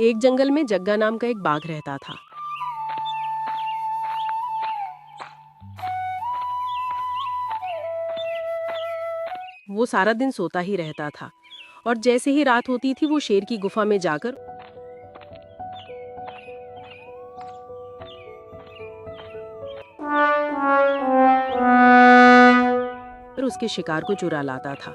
एक जंगल में जग्गा नाम का एक बाघ रहता था। वो सारा दिन सोता ही रहता था और जैसे ही रात होती थी वो शेर की गुफा में जाकर उसके शिकार को चुरा लाता था।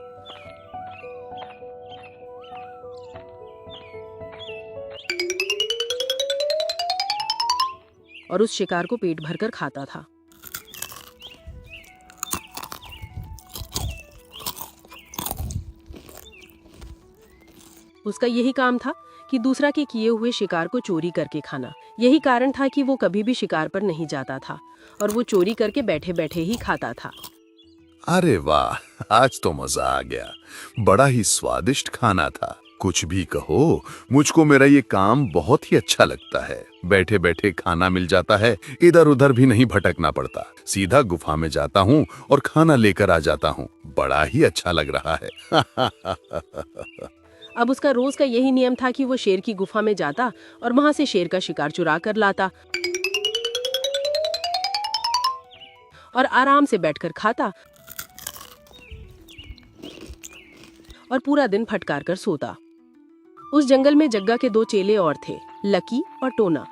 और उस शिकार को पेट भरकर खाता था। उसका यही काम था कि दूसरा के किए हुए शिकार को चोरी करके खाना। यही कारण था कि वो कभी भी शिकार पर नहीं जाता था और वो चोरी करके बैठे बैठे ही खाता था। अरे वाह, आज तो मजा आ गया। बड़ा ही स्वादिष्ट खाना था। कुछ भी कहो, मुझको मेरा ये काम बहुत ही अच्छा लगता है। बैठे बैठे खाना मिल जाता है, इधर उधर भी नहीं भटकना पड़ता। सीधा गुफा में जाता हूँ और खाना लेकर आ जाता हूँ। बड़ा ही अच्छा लग रहा है। अब उसका रोज का यही नियम था कि वो शेर की गुफा में जाता और वहां से शेर का शिकार चुरा कर लाता और आराम से बैठकर खाता और पूरा दिन फटकार कर सोता। उस जंगल में जग्गा के दो चेले और थे, लकी और टोना।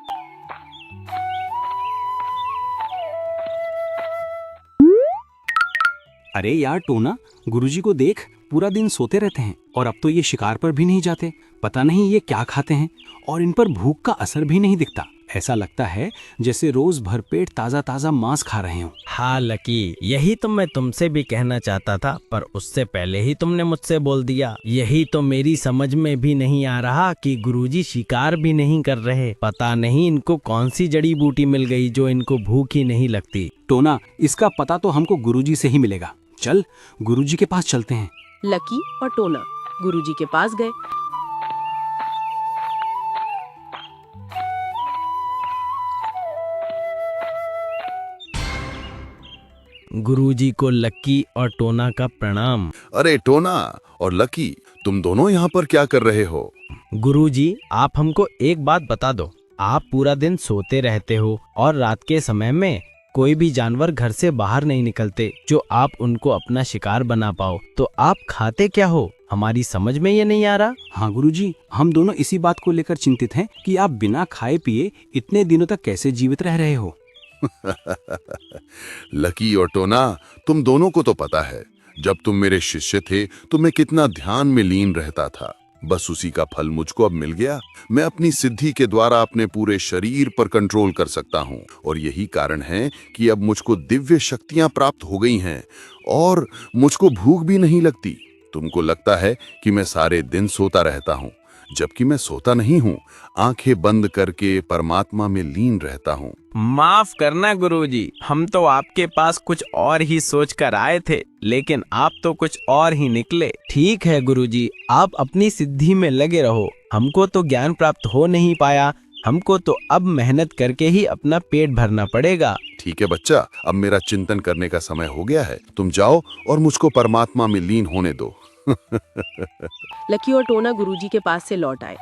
अरे यार टोना, गुरुजी को देख, पूरा दिन सोते रहते हैं और अब तो ये शिकार पर भी नहीं जाते। पता नहीं ये क्या खाते हैं और इन पर भूख का असर भी नहीं दिखता। ऐसा लगता है जैसे रोज भरपेट ताजा ताजा मांस खा रहे हो। हाँ लकी, यही तो मैं तुमसे भी कहना चाहता था, पर उससे पहले ही तुमने मुझसे बोल दिया। यही तो मेरी समझ में भी नहीं आ रहा कि गुरुजी शिकार भी नहीं कर रहे। पता नहीं इनको कौन सी जड़ी बूटी मिल गई जो इनको भूख ही नहीं लगती। टोना, इसका पता तो हमको गुरुजी से ही मिलेगा। चल गुरुजी के पास चलते हैं। लकी और टोना गुरुजी के पास गए। गुरुजी को लकी और टोना का प्रणाम। अरे टोना और लकी, तुम दोनों यहाँ पर क्या कर रहे हो? गुरुजी, आप हमको एक बात बता दो। आप पूरा दिन सोते रहते हो और रात के समय में कोई भी जानवर घर से बाहर नहीं निकलते जो आप उनको अपना शिकार बना पाओ, तो आप खाते क्या हो? हमारी समझ में ये नहीं आ रहा। हाँ गुरुजी, हम दोनों इसी बात को लेकर चिंतित हैं कि आप बिना खाए पिए इतने दिनों तक कैसे जीवित रह रहे हो। लकी और टोना, तुम दोनों को तो पता है, जब तुम मेरे शिष्य थे तो मैं कितना ध्यान में लीन रहता था। बस उसी का फल मुझको अब मिल गया। मैं अपनी सिद्धि के द्वारा अपने पूरे शरीर पर कंट्रोल कर सकता हूँ और यही कारण है कि अब मुझको दिव्य शक्तियां प्राप्त हो गई हैं और मुझको भूख भी नहीं लगती। तुमको लगता है कि मैं सारे दिन सोता रहता हूँ, जबकि मैं सोता नहीं हूँ। आंखें बंद करके परमात्मा में लीन रहता हूँ। माफ करना गुरुजी, हम तो आपके पास कुछ और ही सोच कर आए थे, लेकिन आप तो कुछ और ही निकले। ठीक है गुरुजी, आप अपनी सिद्धि में लगे रहो। हमको तो ज्ञान प्राप्त हो नहीं पाया, हमको तो अब मेहनत करके ही अपना पेट भरना पड़ेगा। ठीक है बच्चा, अब मेरा चिंतन करने का समय हो गया है। तुम जाओ और मुझको परमात्मा में लीन होने दो। लकी और टोना गुरुजी के पास से लौट आए।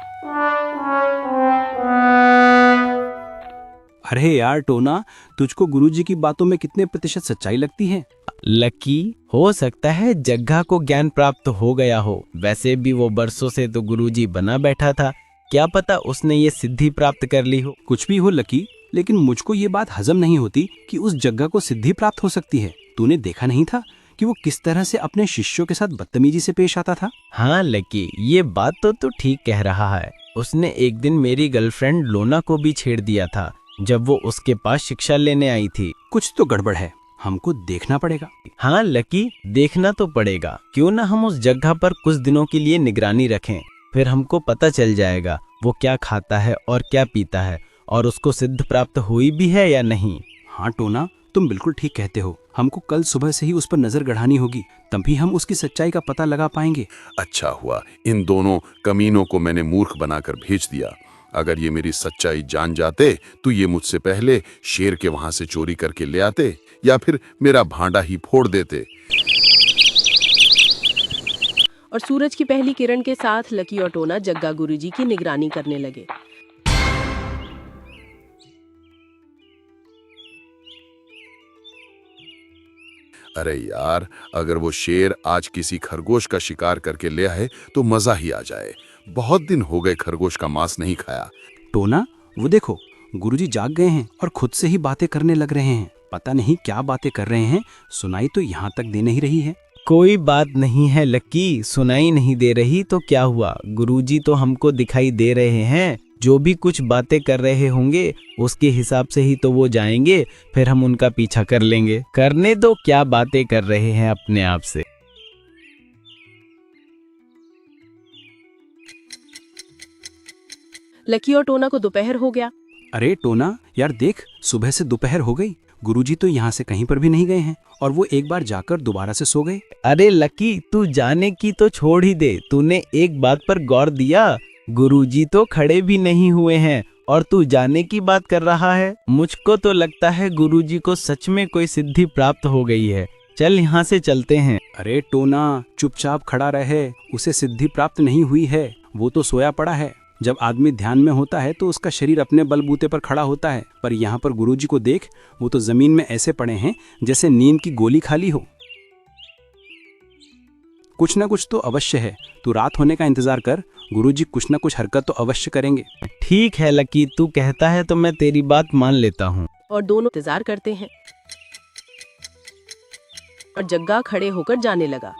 अरे यार टोना, तुझको गुरुजी की बातों में कितने प्रतिशत सच्चाई लगती है? लकी, हो सकता है जग्गा को ज्ञान प्राप्त हो गया हो। वैसे भी वो बरसों से तो गुरुजी बना बैठा था, क्या पता उसने ये सिद्धि प्राप्त कर ली हो। कुछ भी हो लकी, लेकिन मुझको ये बात हजम नहीं होती कि उस जग्गा को सिद्धि प्राप्त हो सकती है। तूने देखा नहीं था कि वो किस तरह से अपने शिष्यों के साथ बदतमीजी से पेश आता था? हाँ लकी, ये बात तो तू ठीक कह रहा है। उसने एक दिन मेरी गर्लफ्रेंड लोना को भी छेड़ दिया था जब वो उसके पास शिक्षा लेने आई थी। कुछ तो गड़बड़ है, हमको देखना पड़ेगा। हाँ लकी, देखना तो पड़ेगा। क्यों ना हम उस जगह पर कुछ दिनों के लिए निगरानी रखें, फिर हमको पता चल जाएगा वो क्या खाता है और क्या पीता है और उसको सिद्ध प्राप्त हुई भी है या नहीं। हाँ टोना, तुम बिल्कुल ठीक कहते हो। हमको कल सुबह से ही उस पर नजर गड़ानी होगी, तभी हम उसकी सच्चाई का पता लगा पाएंगे। अच्छा हुआ इन दोनों कमीनों को मैंने मूर्ख बनाकर भेज दिया। अगर ये मेरी सच्चाई जान जाते तो ये मुझसे पहले शेर के वहां से चोरी करके ले आते या फिर मेरा भांडा ही फोड़ देते। और सूरज की पहली किरण के साथ लकी और टोना जग्गा गुरुजी की निगरानी करने लगे। अरे यार, अगर वो शेर आज किसी खरगोश का शिकार करके ले आए तो मजा ही आ जाए। बहुत दिन हो गए खरगोश का मांस नहीं खाया। टोना, वो देखो, गुरुजी जाग गए हैं और खुद से ही बातें करने लग रहे हैं। पता नहीं क्या बातें कर रहे हैं, सुनाई तो यहाँ तक दे नहीं रही है। कोई बात नहीं है लकी, सुनाई नहीं दे रही तो क्या हुआ, गुरुजी तो हमको दिखाई दे रहे हैं। जो भी कुछ बातें कर रहे होंगे उसके हिसाब से ही तो वो जाएंगे, फिर हम उनका पीछा कर लेंगे। करने दो, क्या बातें कर रहे हैं अपने आप से। लकी और टोना को दोपहर हो गया। अरे टोना यार देख, सुबह से दोपहर हो गई, गुरुजी तो यहाँ से कहीं पर भी नहीं गए हैं और वो एक बार जाकर दोबारा से सो गए। अरे लकी, तू जाने की तो छोड़ ही दे, तूने एक बात पर गौर दिया, गुरुजी तो खड़े भी नहीं हुए हैं और तू जाने की बात कर रहा है। मुझको तो लगता है गुरुजी को सच में कोई सिद्धि प्राप्त हो गई है। चल यहाँ से चलते हैं। अरे टोना, चुपचाप खड़ा रहे, उसे सिद्धि प्राप्त नहीं हुई है, वो तो सोया पड़ा है। जब आदमी ध्यान में होता है तो उसका शरीर अपने बलबूते पर खड़ा होता है, पर यहाँ पर गुरुजी को देख, वो तो जमीन में ऐसे पड़े हैं जैसे नींद की गोली खाली हो। कुछ ना कुछ तो अवश्य है, तू रात होने का इंतजार कर, गुरुजी कुछ ना कुछ हरकत तो अवश्य करेंगे। ठीक है लकी, तू कहता है तो मैं तेरी बात मान लेता हूँ। और दोनों इंतजार करते हैं और जग्गा खड़े होकर जाने लगा।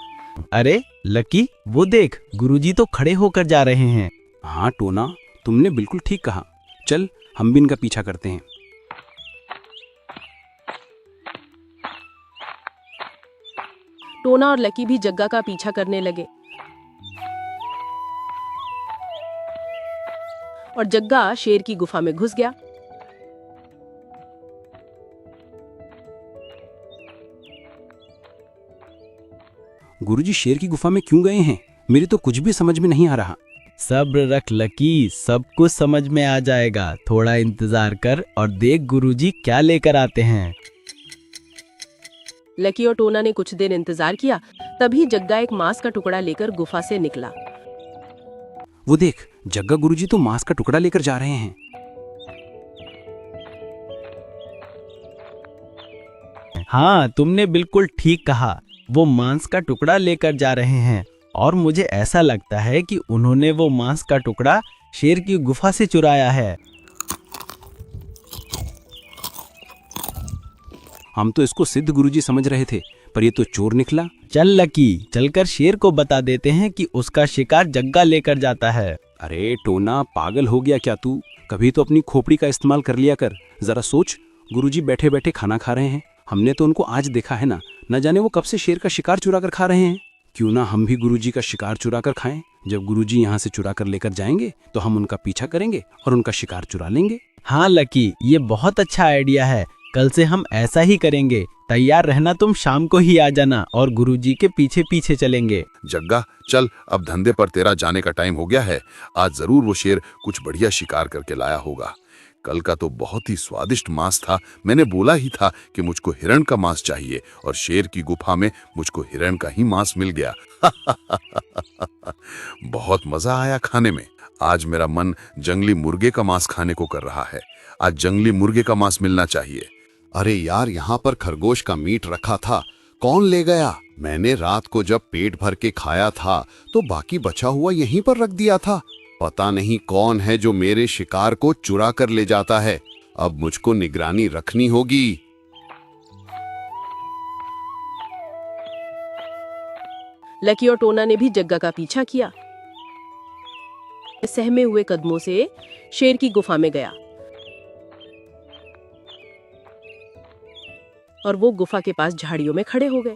अरे लकी, वो देख, गुरुजी तो खड़े होकर जा रहे हैं। हाँ टोना, तुमने बिल्कुल ठीक कहा, चल हम भी इनका पीछा करते हैं। टोना और लकी भी जग्गा का पीछा करने लगे और जग्गा शेर की गुफा में घुस गया। गुरुजी शेर की गुफा में क्यों गए हैं, मेरी तो कुछ भी समझ में नहीं आ रहा। सब्र रख लकी, सब कुछ समझ में आ जाएगा। थोड़ा इंतजार कर और देख गुरुजी क्या लेकर आते हैं। लकी और टोना ने कुछ देर इंतजार किया, तभी जग्गा एक मांस का टुकड़ा लेकर गुफा से निकला। वो देख, जग्गा गुरुजी तो मांस का टुकड़ा लेकर जा रहे हैं। हाँ, तुमने बिल्कुल ठीक कहा, वो मांस का टुकड़ा लेकर जा रहे हैं और मुझे ऐसा लगता है कि उन्होंने वो मांस का टुकड़ा शेर की गुफा से चुराया है। हम तो इसको सिद्ध गुरुजी समझ रहे थे, पर ये तो चोर निकला। चल लकी, चलकर शेर को बता देते हैं कि उसका शिकार जग्गा लेकर जाता है। अरे टोना, पागल हो गया क्या तू? कभी तो अपनी खोपड़ी का इस्तेमाल कर लिया कर। जरा सोच, गुरुजी बैठे बैठे खाना खा रहे हैं, हमने तो उनको आज देखा है ना, न जाने वो कब से शेर का शिकार चुरा कर खा रहे हैं। क्यों ना हम भी गुरुजी का शिकार चुरा कर खाएं। जब गुरुजी यहाँ से चुरा कर लेकर जाएंगे तो हम उनका पीछा करेंगे और उनका शिकार चुरा लेंगे। हाँ लकी, ये बहुत अच्छा आइडिया है, कल से हम ऐसा ही करेंगे। तैयार रहना, तुम शाम को ही आ जाना और गुरुजी के पीछे पीछे चलेंगे। जग्गा चल, अब धंधे पर तेरा जाने का टाइम हो गया है। आज जरूर वो शेर कुछ बढ़िया शिकार करके लाया होगा। कल का तो बहुत ही स्वादिष्ट मांस था। मैंने बोला ही था कि मुझको हिरण का मांस चाहिए और शेर की गुफा में मुझको हिरण का ही मांस मिल गया। बहुत मजा आया खाने में। आज मेरा मन जंगली मुर्गे का मांस खाने को कर रहा है। आज जंगली मुर्गे का मांस मिलना चाहिए। अरे यार, यहाँ पर खरगोश का मीट रखा था, कौन ले गया? मैंने रात को जब पेट भर के खाया था तो बाकी बचा हुआ यहीं पर रख दिया था। पता नहीं कौन है जो मेरे शिकार को चुरा कर ले जाता है। अब मुझको निगरानी रखनी होगी। लकी और टोना ने भी जग्गा का पीछा किया। सहमे हुए कदमों से शेर की गुफा में गया और वो गुफा के पास झाड़ियों में खड़े हो गए।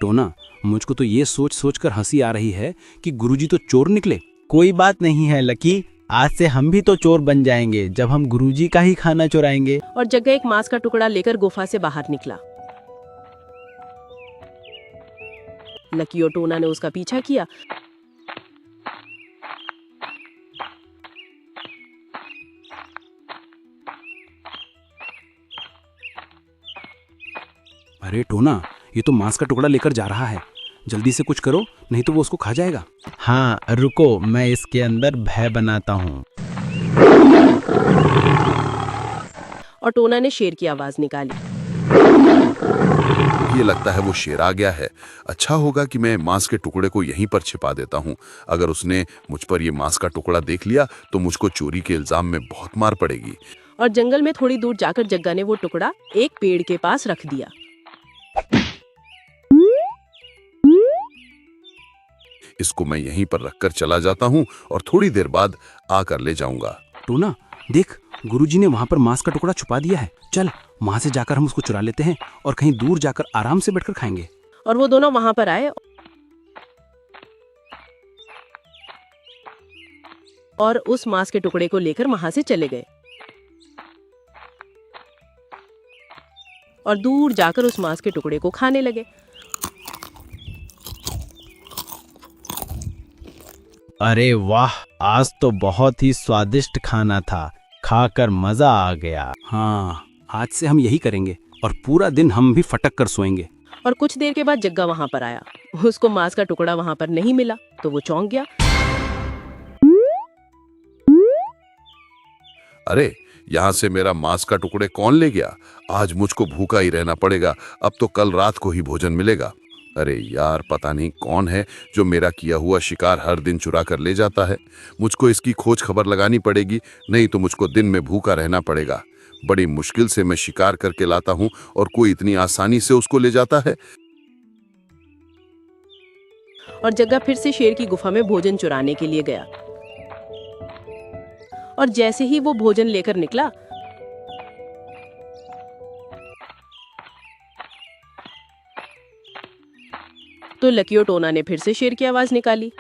टोना, मुझको तो ये सोच सोच कर हंसी आ रही है कि गुरुजी तो चोर निकले। कोई बात नहीं है लकी, आज से हम भी तो चोर बन जाएंगे जब हम गुरुजी का ही खाना चुराएंगे। और जग्गा एक मांस का टुकड़ा लेकर गुफा से बाहर निकला। लकी और टोना ने उसका पीछा किया। अरे टोना, ये तो मांस का टुकड़ा लेकर जा रहा है। जल्दी से कुछ करो, नहीं तो वो उसको खा जाएगा। हाँ रुको, मैं इसके अंदर भय बनाता हूँ। और टोना ने शेर की आवाज निकाली। ये लगता है वो शेर आ गया है। अच्छा होगा कि मैं मांस के टुकड़े को यहीं पर छिपा देता हूँ। अगर उसने मुझ पर ये मांस का टुकड़ा देख लिया तो मुझको चोरी के इल्जाम में बहुत मार पड़ेगी। और जंगल में थोड़ी दूर जाकर जग्गा ने वो टुकड़ा एक पेड़ के पास रख दिया। इसको मैं यहीं पर रखकर चला जाता हूँ और थोड़ी देर बाद आकर ले जाऊंगा। टोना देख, गुरुजी ने वहां पर मांस का टुकड़ा छुपा दिया है। चल वहां से जाकर हम उसको चुरा लेते हैं और कहीं दूर जाकर आराम से बैठकर खाएंगे। और वो दोनों वहां पर आए और उस मांस के टुकड़े को लेकर वहां से चले गए और दूर जाकर उस मांस के टुकड़े को खाने लगे। अरे वाह, आज तो बहुत ही स्वादिष्ट खाना था, खाकर मजा आ गया। हाँ, आज से हम यही करेंगे और पूरा दिन हम भी फटक कर सोएंगे। और कुछ देर के बाद जग्गा वहां पर आया। उसको मांस का टुकड़ा वहां पर नहीं मिला तो वो चौंक गया। अरे, यहाँ से मेरा मांस का टुकड़े कौन ले गया? आज मुझको भूखा ही रहना पड़ेगा। अब तो कल रात को ही भोजन मिलेगा। अरे यार, पता नहीं कौन है जो मेरा किया हुआ शिकार हर दिन चुरा कर ले जाता है। मुझको इसकी खोज खबर लगानी पड़ेगी, नहीं तो मुझको दिन में भूखा रहना पड़ेगा। बड़ी मुश्किल से मैं शिकार करके लाता हूँ और कोई इतनी आसानी से उसको ले जाता है। और जग्गा फिर से शेर की गुफा में भोजन चुराने के लिए गया। और जैसे ही वो भोजन लेकर निकला तो लकी और टोना ने फिर से शेर की आवाज निकाली।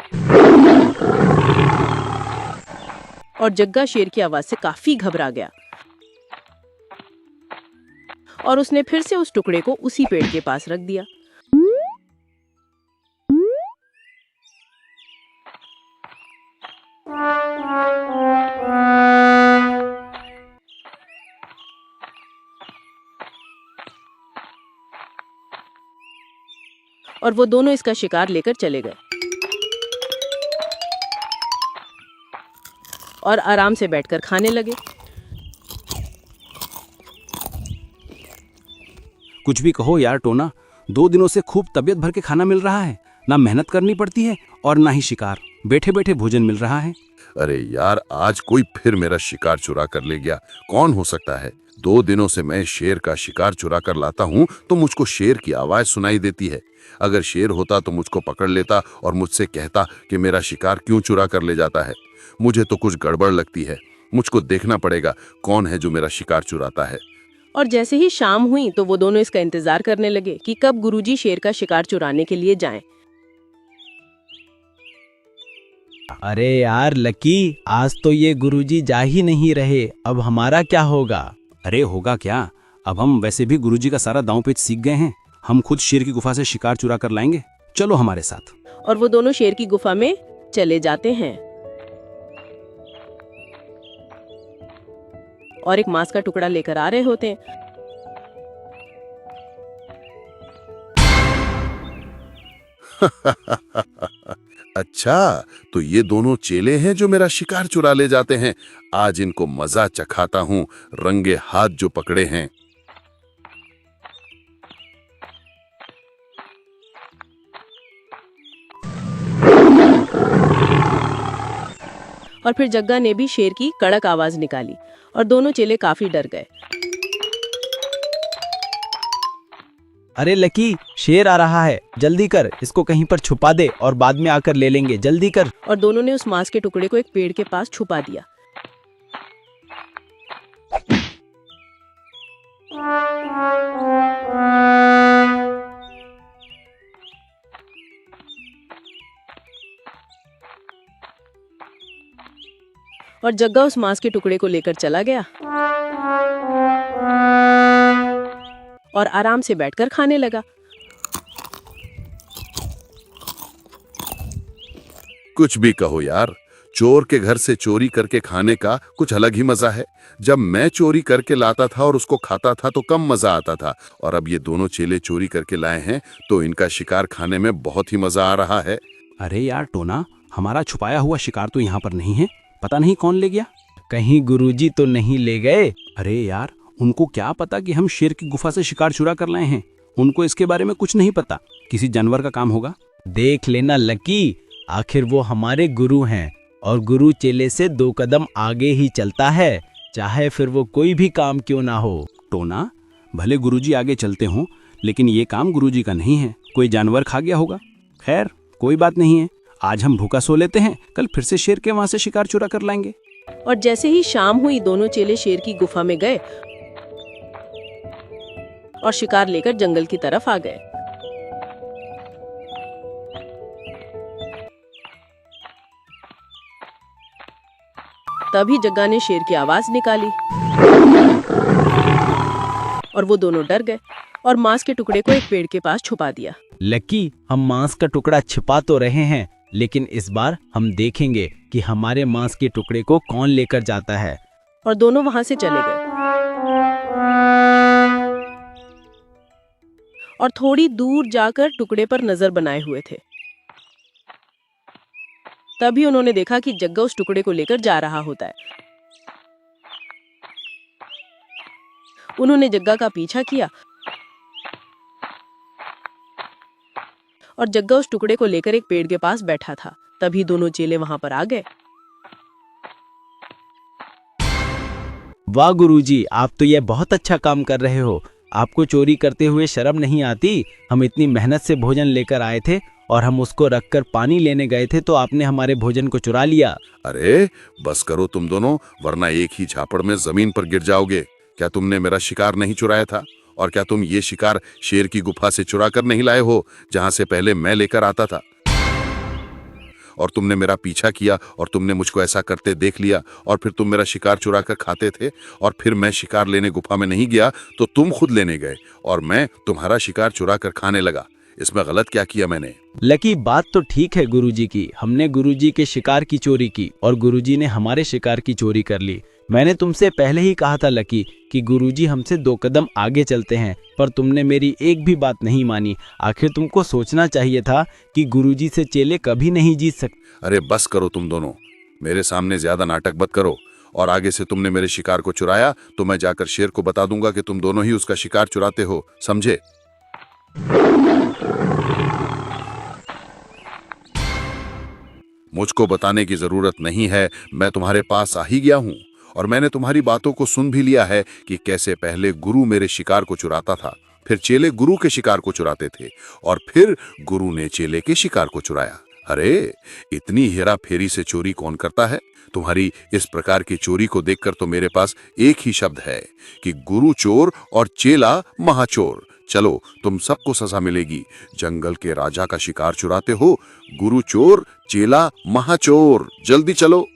और जग्गा शेर की आवाज से काफी घबरा गया और उसने फिर से उस टुकड़े को उसी पेड़ के पास रख दिया। और वो दोनों इसका शिकार लेकर चले गए और आराम से बैठकर खाने लगे। कुछ भी कहो यार टोना, 2 दिनों से खूब तबीयत भर के खाना मिल रहा है। ना मेहनत करनी पड़ती है और ना ही शिकार, बैठे बैठे भोजन मिल रहा है। अरे यार, आज कोई फिर मेरा शिकार चुरा कर ले गया। कौन हो सकता है? 2 दिनों से मैं शेर का शिकार चुरा कर लाता हूँ तो मुझको शेर की आवाज सुनाई देती है। अगर शेर होता तो मुझको पकड़ लेता और मुझसे कहता कि मेरा शिकार क्यों चुरा कर ले जाता है। मुझे तो कुछ गड़बड़ लगती है। मुझको देखना पड़ेगा कौन है जो मेरा शिकार चुराता है। और जैसे ही शाम हुई तो वो दोनों इसका इंतजार करने लगे कि कब गुरुजी शेर का शिकार चुराने के लिए जाएं। अरे यार लकी, आज तो ये गुरुजी जा ही नहीं रहे, अब हमारा क्या होगा? अरे होगा क्या, अब हम वैसे भी गुरुजी का सारा दांव पेच सीख गए हैं। हम खुद शेर की गुफा से शिकार चुरा कर लाएंगे, चलो हमारे साथ। और वो दोनों शेर की गुफा में चले जाते हैं और एक मांस का टुकड़ा लेकर आ रहे होते हैं। अच्छा, तो ये दोनों चेले हैं जो मेरा शिकार चुरा ले जाते हैं। आज इनको मजा चखाता हूँ, रंगे हाथ जो पकड़े हैं। और फिर जग्गा ने भी शेर की कड़क आवाज निकाली और दोनों चेले काफी डर गए। अरे लकी, शेर आ रहा है, जल्दी कर, इसको कहीं पर छुपा दे और बाद में आकर ले लेंगे, जल्दी कर। और दोनों ने उस मांस के टुकड़े को एक पेड़ के पास छुपा दिया। और जग्गा उस मांस के टुकड़े को लेकर चला गया और आराम से बैठकर खाने लगा। कुछ भी कहो यार, चोर के घर से चोरी करके खाने का कुछ अलग ही मजा है। जब मैं चोरी करके लाता था और उसको खाता था तो कम मजा आता था, और अब ये दोनों चेले चोरी करके लाए हैं तो इनका शिकार खाने में बहुत ही मजा आ रहा है। अरे यार टोना, हमारा छुपाया हुआ शिकार तो यहाँ पर नहीं है। पता नहीं कौन ले गया। कहीं गुरुजी तो नहीं ले गए? अरे यार, उनको क्या पता कि हम शेर की गुफा से शिकार चुरा कर लाए हैं। उनको इसके बारे में कुछ नहीं पता। किसी जानवर का काम होगा। देख लेना लकी, आखिर वो हमारे गुरु हैं और गुरु चेले से 2 कदम आगे ही चलता है, चाहे फिर वो कोई भी काम क्यों ना हो। टोना, भले गुरुजी आगे चलते हों, लेकिन ये काम गुरुजी का नहीं है। कोई जानवर खा गया होगा। खैर, कोई बात नहीं है। आज हम भूखा सो लेते हैं, कल फिर से शेर के वहां से शिकार चुरा कर लाएंगे। और जैसे ही शाम हुई दोनों चेले शेर की गुफा में गए और शिकार लेकर जंगल की तरफ आ गए। तभी जग्गा ने शेर की आवाज निकाली और वो दोनों डर गए और मांस के टुकड़े को एक पेड़ के पास छुपा दिया। लकी, हम मांस का टुकड़ा छिपा तो रहे हैं, लेकिन इस बार हम देखेंगे कि हमारे मांस के टुकड़े को कौन लेकर जाता है। और दोनों वहां से चले गए और थोड़ी दूर जाकर टुकड़े पर नजर बनाए हुए थे। तभी उन्होंने देखा कि जग्गा उस टुकड़े को लेकर जा रहा होता है। उन्होंने जग्गा का पीछा किया और जग्गा उस टुकड़े को लेकर एक पेड़ के पास बैठा था। तभी दोनों चेले वहां पर आ गए। वाह गुरुजी, आप तो यह बहुत अच्छा काम कर रहे हो। आपको चोरी करते हुए शर्म नहीं आती? हम इतनी मेहनत से भोजन लेकर आए थे और हम उसको रखकर पानी लेने गए थे तो आपने हमारे भोजन को चुरा लिया। अरे बस करो तुम दोनों, वरना एक ही झापड़ में जमीन पर गिर जाओगे। क्या तुमने मेरा शिकार नहीं चुराया था? और क्या तुम ये शिकार शेर की गुफा से चुरा कर नहीं लाए हो, जहां से पहले मैं लेकर आता था? और तुमने मेरा पीछा किया और तुमने मुझको ऐसा करते देख लिया और फिर तुम मेरा शिकार चुरा कर खाते थे, और फिर मैं शिकार लेने गुफा में नहीं गया तो तुम खुद लेने गए और मैं तुम्हारा शिकार चुरा कर खाने लगा। इसमें गलत क्या किया मैंने? लकी, बात तो ठीक है गुरुजी की। हमने गुरुजी के शिकार की चोरी की और गुरुजी ने हमारे शिकार की चोरी कर ली। मैंने तुमसे पहले ही कहा था लकी कि गुरुजी हमसे 2 कदम आगे चलते हैं, पर तुमने मेरी एक भी बात नहीं मानी। आखिर तुमको सोचना चाहिए था कि गुरुजी से चेले कभी नहीं जीत सकते। अरे बस करो तुम दोनों, मेरे सामने ज्यादा नाटक मत करो। और आगे से तुमने मेरे शिकार को चुराया तो मैं जाकर शेर को बता दूंगा कि तुम दोनों ही उसका शिकार चुराते हो, समझे? मुझको बताने की जरूरत नहीं है, मैं तुम्हारे पास आ ही गया हूं और मैंने तुम्हारी बातों को सुन भी लिया है कि कैसे पहले गुरु मेरे शिकार को चुराता था, फिर चेले गुरु के शिकार को चुराते थे और फिर गुरु ने चेले के शिकार को चुराया। अरे इतनी हेरा फेरी से चोरी कौन करता है? तुम्हारी इस प्रकार की चोरी को देखकर तो मेरे पास एक ही शब्द है कि गुरु चोर और चेला महाचोर। चलो, तुम सबको सजा मिलेगी। जंगल के राजा का शिकार चुराते हो, गुरु चोर, चेला महाचोर। जल्दी चलो।